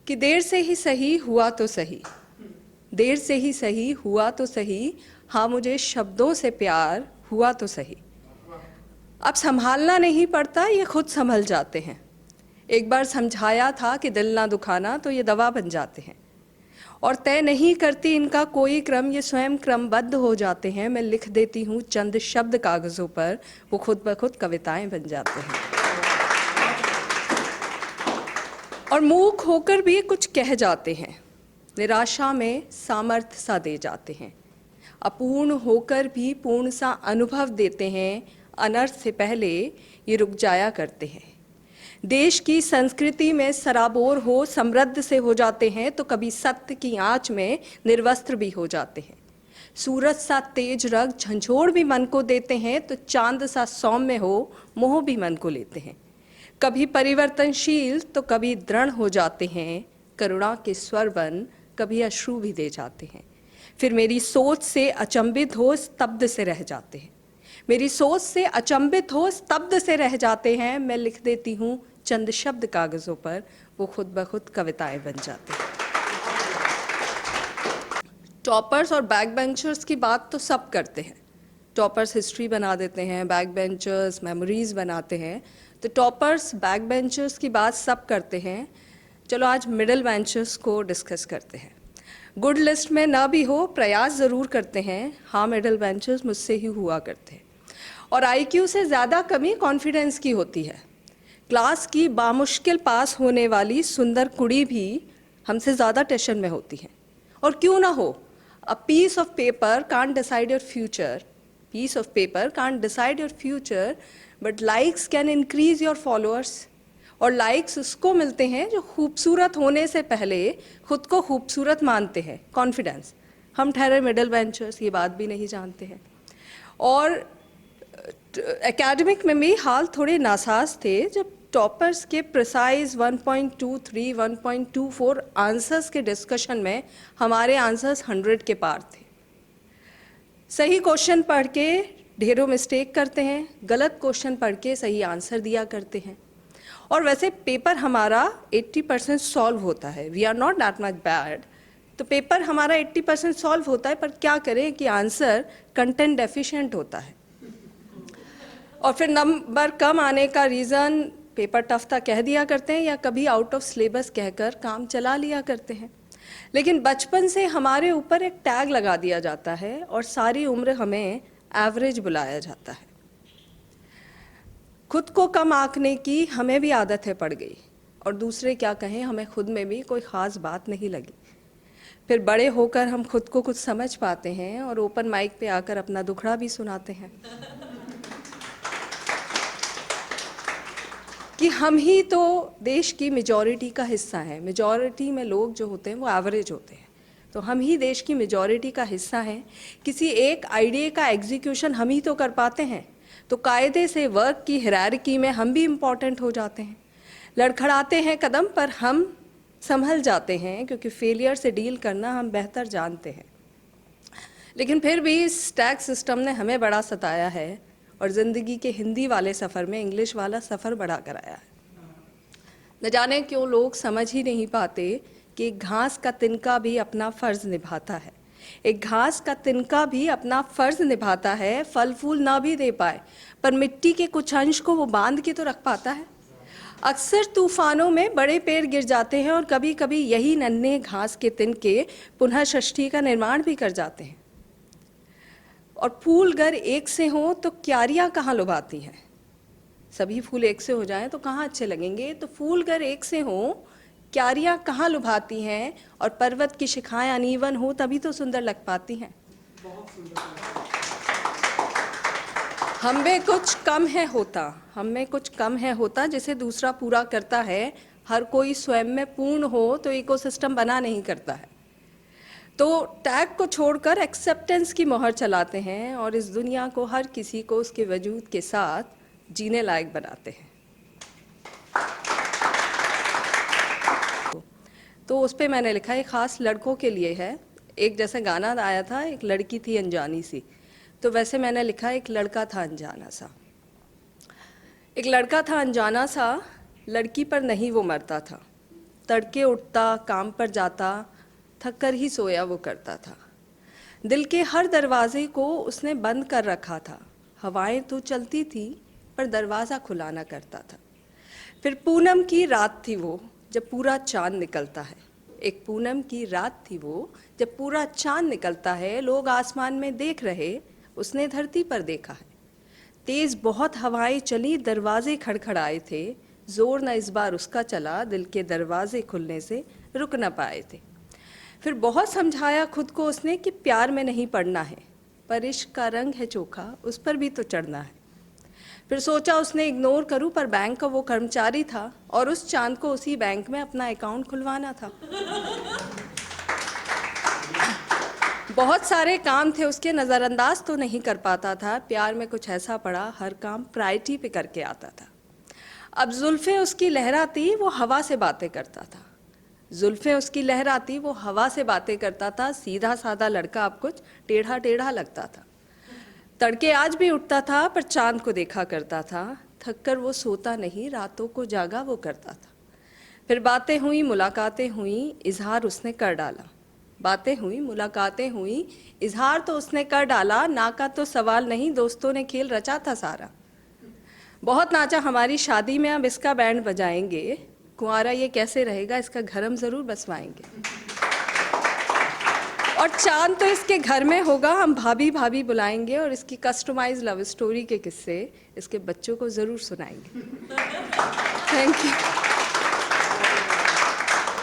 कि देर से ही सही हुआ तो सही, देर से ही सही हुआ तो सही, हाँ मुझे शब्दों से प्यार हुआ तो सही। अब संभालना नहीं पड़ता, ये खुद संभल जाते हैं। एक बार समझाया था कि दिल ना दुखाना, तो ये दवा बन जाते हैं। और तय नहीं करती इनका कोई क्रम, ये स्वयं क्रमबद्ध हो जाते हैं। मैं लिख देती हूँ चंद शब्द कागज़ों पर, वो खुद ब खुद कविताएं बन जाते हैं। और मूक होकर भी कुछ कह जाते हैं, निराशा में सामर्थ्य सा दे जाते हैं। अपूर्ण होकर भी पूर्ण सा अनुभव देते हैं, अनर्थ से पहले ये रुक जाया करते हैं। देश की संस्कृति में सराबोर हो समृद्ध से हो जाते हैं, तो कभी सत्य की आंच में निर्वस्त्र भी हो जाते हैं। सूरज सा तेज रग झंझोड़ भी मन को देते हैं, तो चांद सा सौम्य हो मोह भी मन को लेते हैं। कभी परिवर्तनशील तो कभी दृढ़ हो जाते हैं, करुणा के स्वर बन कभी अश्रु भी दे जाते हैं। फिर मेरी सोच से अचंभित हो स्तब्ध से रह जाते हैं, मेरी सोच से अचंभित हो स्तब्ध से रह जाते हैं। मैं लिख देती हूँ चंद शब्द कागज़ों पर, वो खुद ब खुद कविताएं बन जाती हैं। टॉपर्स और बैक बेंचर्स की बात तो सब करते हैं। टॉपर्स हिस्ट्री बना देते हैं, बैक बेंचर्स मेमोरीज बनाते हैं। तो टॉपर्स बैक बेंचर्स की बात सब करते हैं। चलो आज मिडिल बेंचर्स को डिस्कस करते हैं। गुड लिस्ट में ना भी हो, प्रयास ज़रूर करते हैं। हाँ, मिडिल बेंचर्स मुझसे ही हुआ करते हैं। और आईक्यू से ज़्यादा कमी कॉन्फिडेंस की होती है। क्लास की बामुश्किल पास होने वाली सुंदर कुड़ी भी हमसे ज़्यादा टेंशन में होती है। और क्यों ना हो, a piece of paper can't decide your future, piece of paper can't decide your future, but likes can increase your followers. और लाइक्स उसको मिलते हैं जो खूबसूरत होने से पहले खुद को खूबसूरत मानते हैं, कॉन्फिडेंस। हम ठहरे मिडिल बेंचर्स ये बात भी नहीं जानते हैं। और एकेडमिक में भी हाल थोड़े नासाज थे जब टॉपर्स के प्रिसाइज 1.23, 1.24 आंसर्स के डिस्कशन में हमारे आंसर्स 100 के पार थे। सही क्वेश्चन पढ़ के ढेरों मिस्टेक करते हैं, गलत क्वेश्चन पढ़ के सही आंसर दिया करते हैं। और वैसे पेपर हमारा 80% सॉल्व होता है, we are not that much bad. तो पेपर हमारा 80% सॉल्व होता है, पर क्या करें कि आंसर कंटेंट डेफिशिएंट होता है। और फिर नंबर कम आने का रीज़न पेपर टफ था कह दिया करते हैं, या कभी आउट ऑफ सिलेबस कहकर काम चला लिया करते हैं। लेकिन बचपन से हमारे ऊपर एक टैग लगा दिया जाता है और सारी उम्र हमें एवरेज बुलाया जाता है। खुद को कम आंकने की हमें भी आदतें पड़ गई, और दूसरे क्या कहें, हमें खुद में भी कोई ख़ास बात नहीं लगी। फिर बड़े होकर हम खुद को कुछ समझ पाते हैं और ओपन माइक पे आकर अपना दुखड़ा भी सुनाते हैं कि हम ही तो देश की मेजॉरिटी का हिस्सा हैं। मेजॉरिटी में लोग जो होते हैं वो एवरेज होते हैं, तो हम ही देश की मेजॉरिटी का हिस्सा हैं। किसी एक आइडिया का एग्जीक्यूशन हम ही तो कर पाते हैं, तो कायदे से वर्क की हायरार्की में हम भी इम्पॉर्टेंट हो जाते हैं। लड़खड़ाते हैं कदम पर हम संभल जाते हैं, क्योंकि फेलियर से डील करना हम बेहतर जानते हैं। लेकिन फिर भी इस टैक्स सिस्टम ने हमें बड़ा सताया है, और ज़िंदगी के हिंदी वाले सफ़र में इंग्लिश वाला सफ़र बढ़ा कराया है। न जाने क्यों लोग समझ ही नहीं पाते कि एक घास का तिनका भी अपना फ़र्ज़ निभाता है। एक घास का तिनका भी अपना फ़र्ज़ निभाता है, फल फूल ना भी दे पाए पर मिट्टी के कुछ अंश को वो बांध के तो रख पाता है। अक्सर तूफानों में बड़े पेड़ गिर जाते हैं, और कभी कभी यही नन्हे घास के तिनके पुनः सृष्टि का निर्माण भी कर जाते हैं। और फूल अगर एक से हों तो क्यारियाँ कहाँ लुभाती हैं। सभी फूल एक से हो जाएं तो कहाँ अच्छे लगेंगे। तो फूल अगर एक से हों, क्यारियाँ कहाँ लुभाती हैं, और पर्वत की शिखाएं अनइवन हो तभी तो सुंदर लग पाती हैं। हम में कुछ कम है होता, हम में कुछ कम है होता जिसे दूसरा पूरा करता है। हर कोई स्वयं में पूर्ण हो तो इकोसिस्टम बना नहीं करता है। तो टैग को छोड़कर एक्सेप्टेंस की मोहर चलाते हैं, और इस दुनिया को हर किसी को उसके वजूद के साथ जीने लायक बनाते हैं। तो उस पर मैंने लिखा है, ख़ास लड़कों के लिए है। एक जैसे गाना आया था, एक लड़की थी अनजानी सी, तो वैसे मैंने लिखा एक लड़का था अनजाना सा। एक लड़का था अनजाना सा, लड़की पर नहीं वो मरता था। तड़के उठता, काम पर जाता, थक कर ही सोया वो करता था। दिल के हर दरवाजे को उसने बंद कर रखा था। हवाएं तो चलती थी पर दरवाज़ा खुला ना करता था। फिर पूनम की रात थी वो जब पूरा चांद निकलता है। एक पूनम की रात थी वो जब पूरा चांद निकलता है। लोग आसमान में देख रहे, उसने धरती पर देखा है। तेज बहुत हवाएं चली, दरवाजे खड़खड़ाए थे। जोर न इस बार उसका चला, दिल के दरवाजे खुलने से रुक न पाए थे। फिर बहुत समझाया खुद को उसने कि प्यार में नहीं पड़ना है, पर इश्क का रंग है चोखा, उस पर भी तो चढ़ना है। फिर सोचा उसने इग्नोर करूं, पर बैंक का वो कर्मचारी था और उस चांद को उसी बैंक में अपना अकाउंट खुलवाना था। बहुत सारे काम थे उसके, नज़रअंदाज तो नहीं कर पाता था। प्यार में कुछ ऐसा पड़ा, हर काम प्रायोरिटी पे करके आता था। अब जुल्फ़ें उसकी लहराती, वो हवा से बातें करता था। जुल्फ़ें उसकी लहराती, वो हवा से बातें करता था। सीधा साधा लड़का अब कुछ टेढ़ा टेढ़ा लगता था। तड़के आज भी उठता था पर चांद को देखा करता था। थक कर वो सोता नहीं, रातों को जागा वो करता था। फिर बातें हुई, मुलाकातें हुई, इजहार उसने कर डाला। बातें हुई, मुलाकातें हुई, इजहार तो उसने कर डाला। ना का तो सवाल नहीं, दोस्तों ने खेल रचा था सारा। बहुत नाचा हमारी शादी में, अब इसका बैंड बजाएंगे। कुंवारा ये कैसे रहेगा, इसका घर हम ज़रूर बसवाएंगे। और चांद तो इसके घर में होगा, हम भाभी भाभी बुलाएंगे और इसकी कस्टमाइज लव स्टोरी के किस्से इसके बच्चों को ज़रूर सुनाएंगे। Thank you.